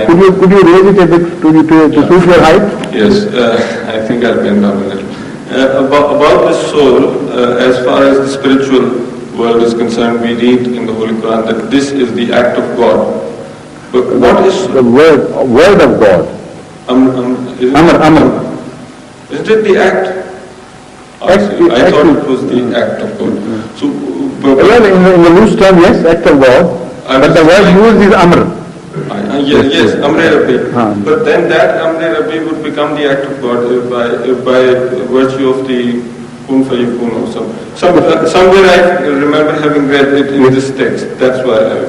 Could you raise it a bit to suit your height? Yes, I think I'll bend down a little. About the soul, as far as the spiritual world is concerned, we read in the Holy Quran that this is the act of God. But what is the word of God? Amr. Isn't it the act? I thought it was the act of God. So, well, in the loose term, yes, act of God. But the word used is Amr. Yes, Amre Rabbi. But then that Amre Rabbi would become the act of God by virtue of the Kun Fayakun or somewhere I remember having read it in this text. That's why.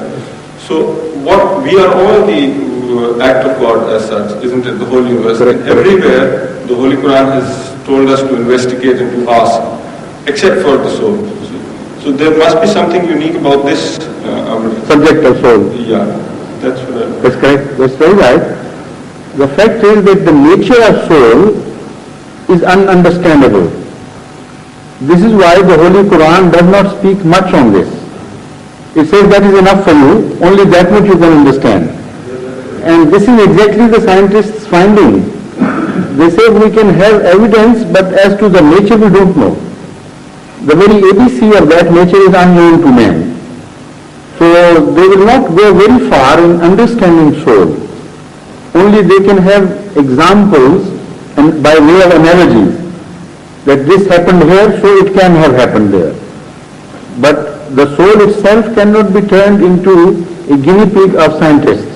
So what we are all the act of God as such, isn't it? The whole universe. And everywhere the Holy Quran has told us to investigate and to ask, except for the soul. So there must be something unique about this subject of soul. Yeah. That's correct. That's very right. The fact is that the nature of soul is ununderstandable. This is why the Holy Quran does not speak much on this. It says that is enough for you, only that much you can understand. And this is exactly the scientists' finding. They say we can have evidence, but as to the nature we don't know. The very ABC of that nature is unknown to man. So they will not go very far in understanding soul. Only they can have examples and by way of analogies that this happened here, so it can have happened there. But the soul itself cannot be turned into a guinea pig of scientists.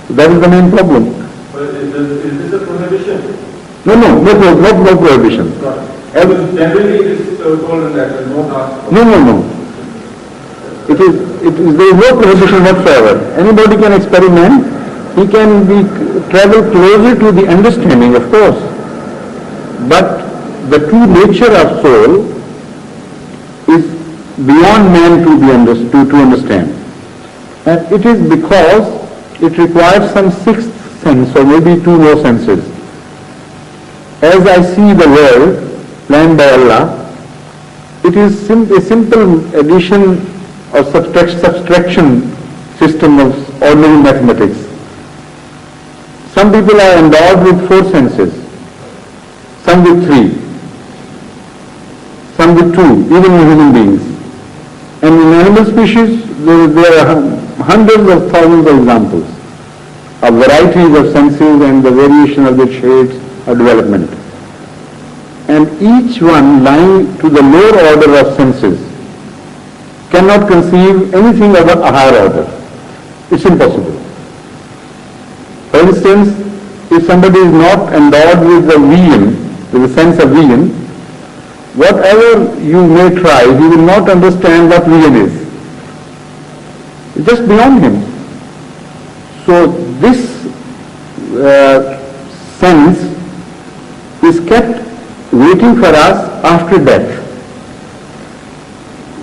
That is the main problem. But is this a prohibition? No prohibition. Generally it is told that there is no task. No. There is no prohibition whatsoever. Anybody can experiment. He can travel closer to the understanding, of course. But the true nature of soul is beyond man to understand. And it is because it requires some sixth sense or maybe two more senses. As I see the world planned by Allah, it is a simple addition or subtraction system of ordinary mathematics. Some people are endowed with 4 senses, some with 3, some with 2, even in human beings. And in animal species, there are hundreds of thousands of examples of varieties of senses and the variation of their shades of development. And each one lying to the lower order of senses cannot conceive anything of a higher order. It's impossible. For instance, if somebody is not endowed with a vision, with a sense of vision, whatever you may try, he will not understand what vision is. It's just beyond him. So this sense is kept waiting for us after death.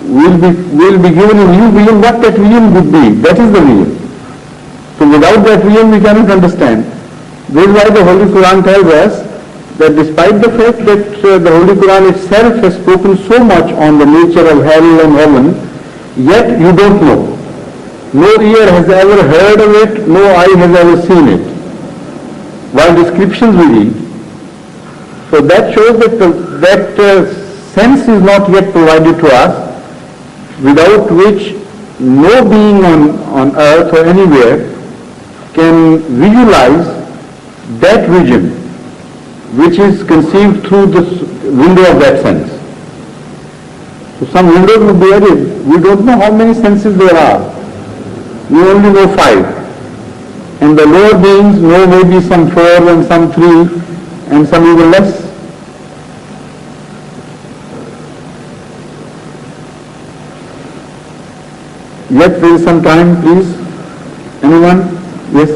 We'll be given a new vision, what that vision would be. That is the vision. So without that vision we cannot understand. This is why the Holy Quran tells us that despite the fact that the Holy Quran itself has spoken so much on the nature of hell and heaven, yet you don't know. No ear has ever heard of it, no eye has ever seen it. While descriptions we read. So that shows that sense is not yet provided to us, without which no being on earth or anywhere can visualize that vision which is conceived through the window of that sense. So some windows will be added. We don't know how many senses there are. We only know 5. And the lower beings know maybe some 4 and some 3 and some even less. Yet there is some time, please. Anyone? Yes?